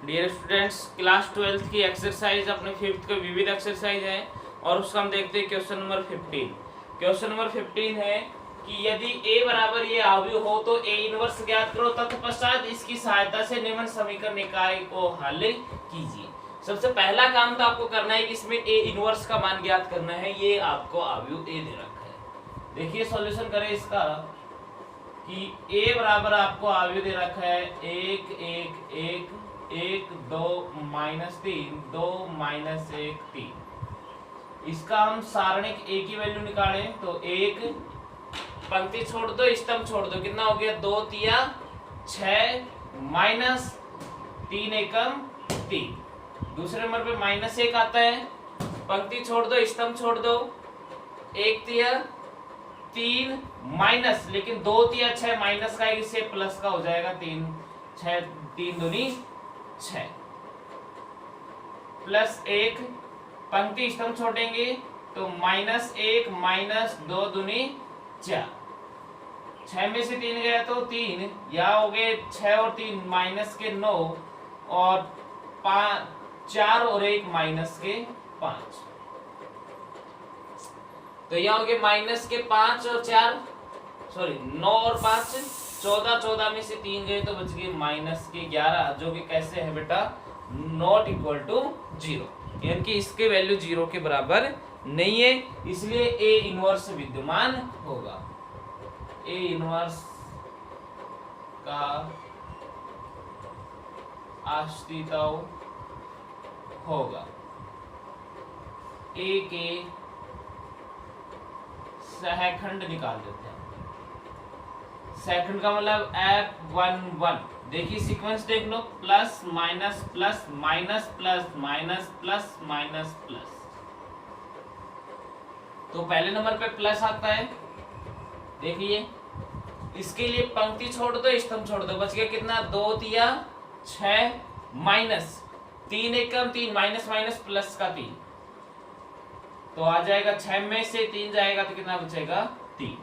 Dear students, class 12th की exercise अपने 5th का विविध एक्सरसाइज है और उसका हम देखते हैं क्वेश्चन नंबर 15। क्वेश्चन नंबर 15 है कि यदि a बराबर ये अवयव हो तो a इनवर्स ज्ञात करो, तत्पश्चात इसकी सहायता से निम्न समीकरण निकाय को हल कीजिए। सबसे पहला काम तो आपको करना है कि इसमें a इनवर्स का मान ज्ञात करना है। ये आपको अवयव a दे रखा है। देखिए सॉल्यूशन करें इसका कि a बराबर आपको अवयव दे रखा है 1 1 1 1 2 -3 2 -1 3। इसका हम सारणिक a की वैल्यू निकालें तो एक पंक्ति छोड़ दो, स्तंभ छोड़ दो, कितना हो गया 2 तिया 6 माइनस 3 एकम 3। दूसरे नंबर पे -1 आता है, पंक्ति छोड़ दो, स्तंभ छोड़ दो, 1 तिया 3 माइनस, लेकिन 2 तिया 6 माइनस का इससे प्लस का हो जाएगा 3 6 3 दूनी 6 प्लस 1, पंक्ति स्तंभ छोड़ेंगे तो -1 माइनस 2 दूनी 4, 6 में से 3 गया तो 3, यहाँ हो गए 6 और 3 माइनस के 9 और 4 और 1 माइनस के 5, तो यहाँ हो गए माइनस के 5 और 4 सॉरी 9 और 5 14, 14 में से 3 गए तो बच गए माइनस के 11, जो कि कैसे है बेटा नॉट इक्वल टू 0, यानी कि इसके वैल्यू 0 के बराबर नहीं है, इसलिए ए इनवर्स विद्यमान होगा। ए इनवर्स का अस्तित्व होगा। ए के सहखंड निकाल देते हैं। सेकंड का मतलब F11। देखिए सीक्वेंस देख लो, plus minus plus minus plus minus plus minus plus. तो पहले नंबर पे प्लस आता है। देखिए इसके लिए पंक्ति छोड़ दो, स्तंभ छोड़ दो, बच गया कितना 2 तिया 6 माइनस 3 एकम 3 माइनस माइनस प्लस का 3, तो आ जाएगा 6 में से 3 जाएगा तो कितना बचेगा 3।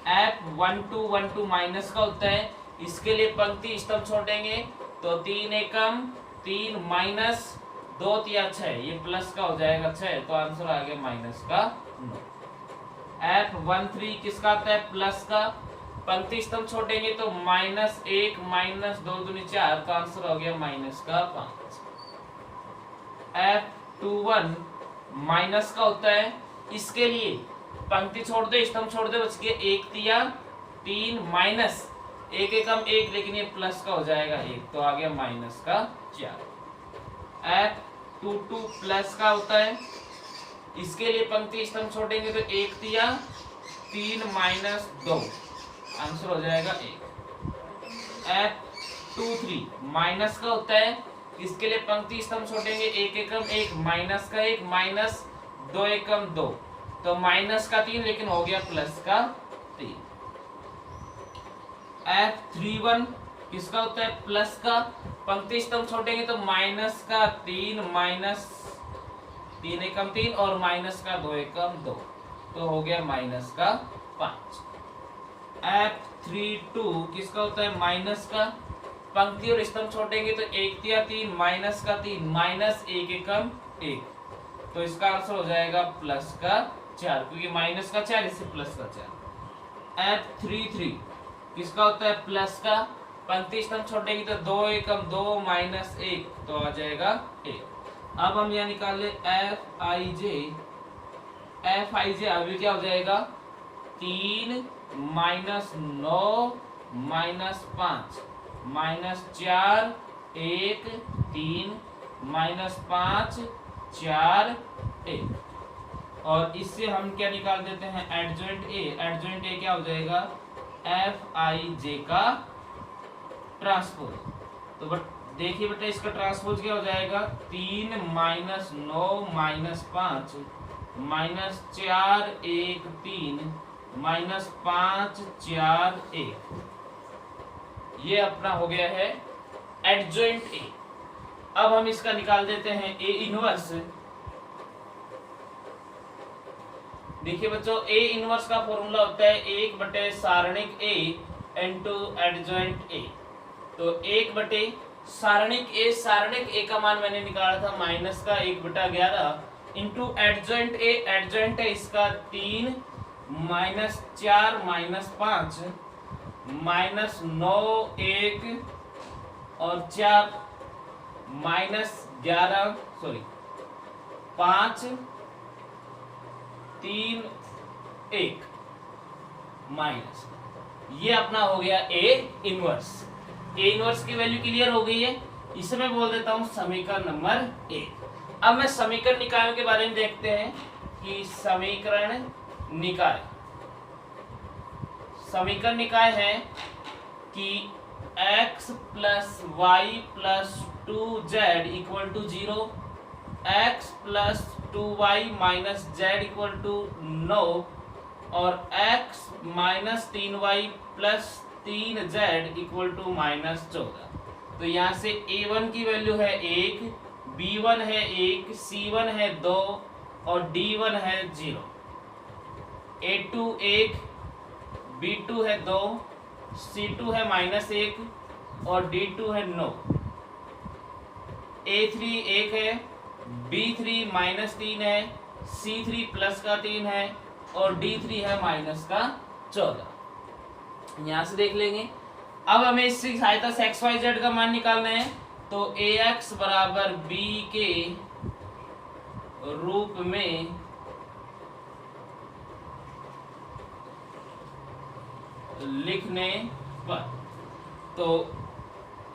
F12 माइनस का होता है, इसके लिए पंक्ति स्तंभ छोड़ेंगे तो 3 एकम 3 माइनस 2 तिया 6, ये प्लस का हो जाएगा 6, तो आंसर आ गया माइनस का 9। F13 किसका आता है प्लस का, पंक्ति स्तंभ छोड़ेंगे तो -1 माइनस 2 दूनी 4, तो आंसर हो गया माइनस का 5। F21 माइनस का होता है, इसके लिए पंक्ति छोड़ दो, स्तंभ छोड़ दो, बच गया 1 तिया 3 माइनस 1 एकम 1, लेकिन ये प्लस का हो जाएगा 1, तो आ गया माइनस का 4। F22 प्लस का होता है, इसके लिए पंक्ति स्तंभ छोड़ेंगे तो 1 तिया 3 माइनस 2, आंसर हो जाएगा 1। F23 माइनस का होता है, इसके लिए पंक्ति स्तंभ छोड़ेंगे 1 एकम 1 माइनस का 1 माइनस 2 एकम 2, तो माइनस का 3, लेकिन हो गया प्लस का 3। F31 किसका होता है प्लस का, पंक्ति स्तंभ छोड़ेंगे तो माइनस का 3 माइनस 3 एकम 3 और माइनस का 2 एकम 2, तो हो गया माइनस का 5। F32 किसका होता है माइनस का, पंक्ति और स्तंभ छोड़ेंगे तो 1 तिया 3 माइनस का 3 माइनस 1 एकम 1, तो इसका आंसर हो जाएगा प्लस का 4, क्योंकि माइनस का 4 इससे प्लस का 4। F33 किसका होता है प्लस का, पंक्ति स्तंभ छोड़ेंगे तो 2 एकम 2 माइनस 1, तो आ जाएगा 1। अब हम यहाँ निकाल ले Fij अभी क्या हो जाएगा 3 माइनस 9 माइनस 5 माइनस 4 1 3 माइनस 5 4 1, और इससे हम क्या निकाल देते हैं एडजॉइंट ए। एडजॉइंट ए क्या हो जाएगा Fij का ट्रांसपोज। तो बट देखिए बेटा इसका ट्रांसपोज क्या हो जाएगा 3 माइनस 9 माइनस 5 माइनस 4 1 3 माइनस 5 4 1, ये अपना हो गया है एडजॉइंट ए। अब हम इसका निकाल देते हैं ए इनवर्स। देखिए बच्चों ए इनवर्स का फॉर्मूला होता है 1 बटे सारणिक ए इनटू एडजॉइंट ए। तो 1 बटे सारणिक ए का मान मैंने निकाला था माइनस का 1/11 इंटू एडजॉइंट है इसका 3 -4 -5 -9 1 और 4 -11 सॉरी 5 3 1 माइनस, ये अपना हो गया ए इनवर्स की वैल्यू क्लियर हो गई है। इसे मैं बोल देता हूं समीकरण नंबर 1। अब मैं समीकरण निकायों के बारे में देखते हैं कि समीकरण निकाय है कि x plus y plus 2z equal to 0, x plus 2y minus z equal to 9 और x minus 3y plus 3z equal to -14। तो यहाँ से a1 की वैल्यू है 1, b1 है 1, c1 है 2 और d1 है 0, a2 1, b2 है 2, c2 है -1 और d2 है 9, a3 1 है, b3 -3 है, c3 प्लस का 3 है और d3 है -14। यहाँ से देख लेंगे। अब हमें इसकी सहायता से एक्स वाई जेड का मान निकालना है, तो ax बराबर b के रूप में लिखने पर, तो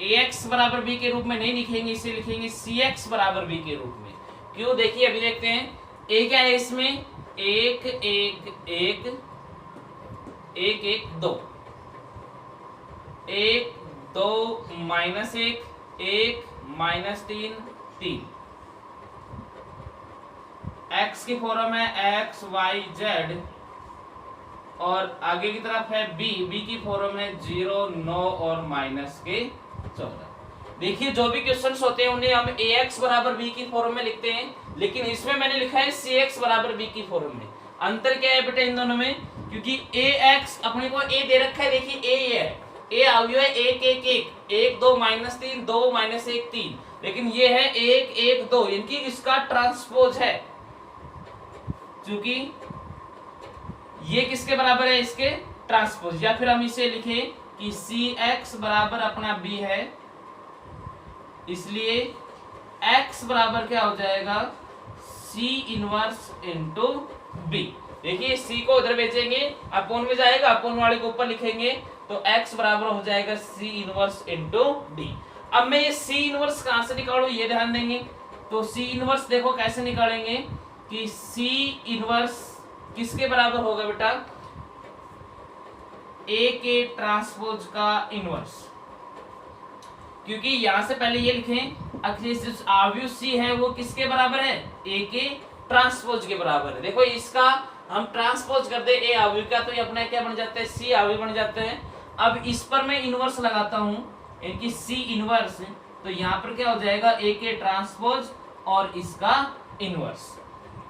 ax बराबर b के रूप में नहीं लिखेंगे, इसे लिखेंगे cx बराबर b के रूप में। क्यों, देखिए अभी देखते हैं a क्या है इसमें, 1 1 1 1 1 2 1 2 -1 1 -3 3, x की फॉर्म है x y z और आगे की तरफ है b की फॉर्म है 0 9 और -14। देखिए जो भी क्वेश्चंस होते हैं उन्हें हम ax बराबर b की फॉर्म में लिखते हैं, लेकिन इसमें मैंने लिखा है cx बराबर b की फॉर्म में। अंतर क्या है बेटा इन दोनों में, क्योंकि ax अपने को a दे रखा है, देखिए a है, a अवयव है 1 1 1 1 2 -3 2 -1 3, लेकिन ये है 1 1 2, इनकी इसका ट्रांसपोज है, क्योंकि ये किसके बराबर है, इसके ट्रांसपोज। या फिर हम इसे लिखें कि cx बराबर अपना b है, इसलिए x बराबर क्या हो जाएगा, c इनवर्स इंटू b। देखिए c को उधर भेजेंगे, अपोन में जाएगा, अपोन वाले को ऊपर लिखेंगे, तो x बराबर हो जाएगा c इनवर्स इंटू d। अब मैं ये c इनवर्स कहां से निकालूं, ये ध्यान देंगे। तो c इनवर्स देखो कैसे निकालेंगे कि c इनवर्स किसके बराबर होगा बेटा, a के ट्रांसपोज का इनवर्स, क्योंकि यहां से पहले ये लिखें अवयव c है वो किसके बराबर है, a के ट्रांसपोज के बराबर है। देखो इसका हम ट्रांसपोज कर दे a अवयव का, तो ये अपना क्या बन जाता है, c अवयव बन जाते हैं। अब इस पर मैं इनवर्स लगाता हूं, इनकी c इनवर्स, तो यहाँ पर क्या हो जाएगा, a के ट्रांसपोज और इसका इनवर्स।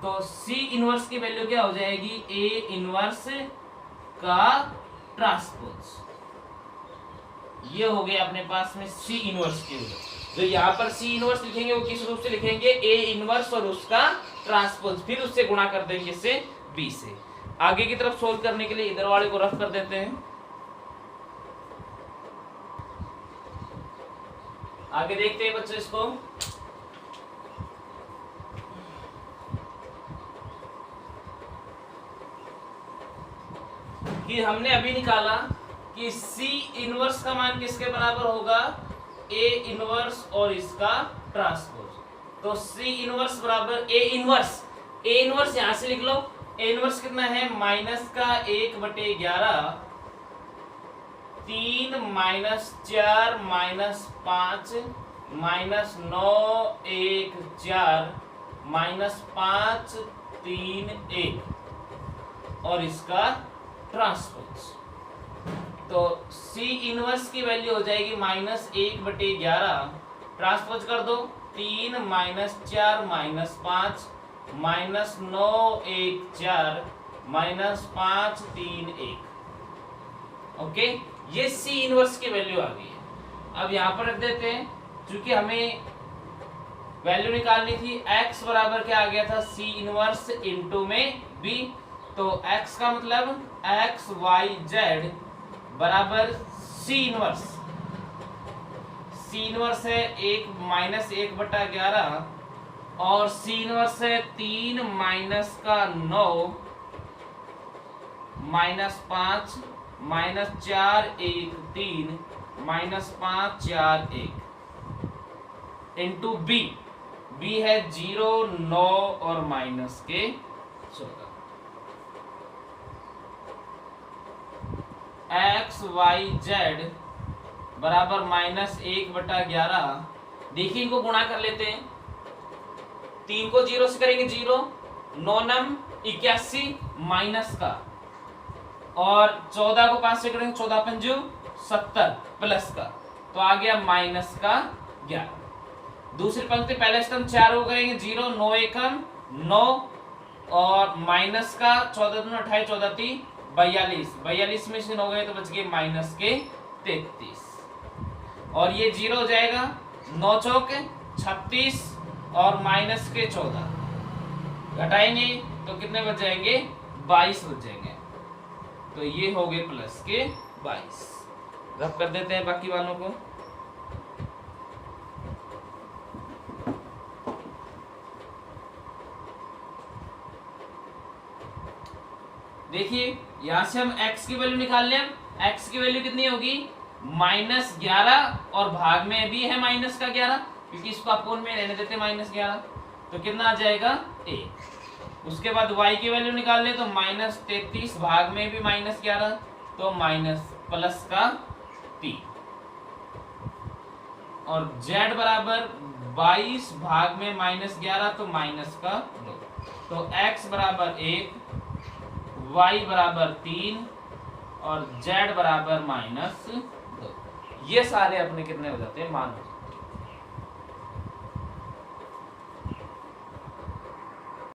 तो c इनवर्स की वैल्यू क्या हो जाएगी, a इनवर्स का ट्रांसपोज। ये हो गया अपने पास में c इनवर्स की वैल्यू। जो यहाँ पर c इनवर्स लिखेंगे वो किस रूप से लिखेंगे, a इनवर्स और उसका ट्रांसपोज, फिर उससे गुणा कर देंगे इससे b से। आगे की तरफ सोल्व करने के लिए इधर वाले को रफ कर देते हैं। आगे देखते हैं बच्चों इसको। कि हमने अभी निकाला कि c इनवर्स का मान किसके बराबर होगा, a इनवर्स और इसका ट्रांसपोज। तो c इनवर्स बराबर a इनवर्स यहां से लिख लो। a इनवर्स कितना है, माइनस का 1/11 3 -4 -5 -9 1 4 -5 3 1 और इसका ट्रांसपोज। तो c इनवर्स की वैल्यू हो जाएगी -1/11, ट्रांसपोज कर दो 3 -4 -5 -9 1 4 -5 3 1। ओके, ये c इनवर्स की वैल्यू आ गई है। अब यहाँ पर रख देते हैं चूंकि हमें वैल्यू निकालनी थी, x बराबर क्या आ गया था, C इनवर्स इनटू में b, तो x का मतलब x y z बराबर C इनवर्स, C इनवर्स है 1-1/11 और C इनवर्स है 3 माइनस का 9 -5 -4 1 3 -5 4 1 इंटू b, b है 0 9 और माइनस के 14। x y z बराबर -1/11। देखिए इनको गुणा कर लेते हैं, 3 को 0 से करेंगे 0, 9 नम 81 माइनस का, और 14 को 5 से करेंगे 14 पंजू 70 प्लस का, तो आ गया माइनस का 11। दूसरी पंक्ति पहले स्टर्म 4 को करेंगे 0, 9 एकम 9 और माइनस का 14 दूनी 28 14 3 42, 42 में से 9 गए तो बच गए माइनस के 33, और ये 0 हो जाएगा, 9 चौक 36 और माइनस के 14 घटाएंगे तो कितने बच जाएंगे, 22 बच जाएंगे। तो ये हो गए प्लस के 22। रब कर देते हैं बाकी वालों को। देखिए यहां से हम x की वैल्यू निकाल लें, x की वैल्यू कितनी होगी, -11 और भाग में भी है -11, क्योंकि इसको अपोन में रहने देते -11, तो कितना आ जाएगा 1। उसके बाद y की वैल्यू निकाल ले तो -33 भाग में भी -11, तो प्लस का 3, और z बराबर 22 भाग में -11 तो माइनस का 2, तो x बराबर 1, y बराबर 3 और z बराबर -2। ये सारे अपने कितने हो जाते हैं, मान हो जाते हैं।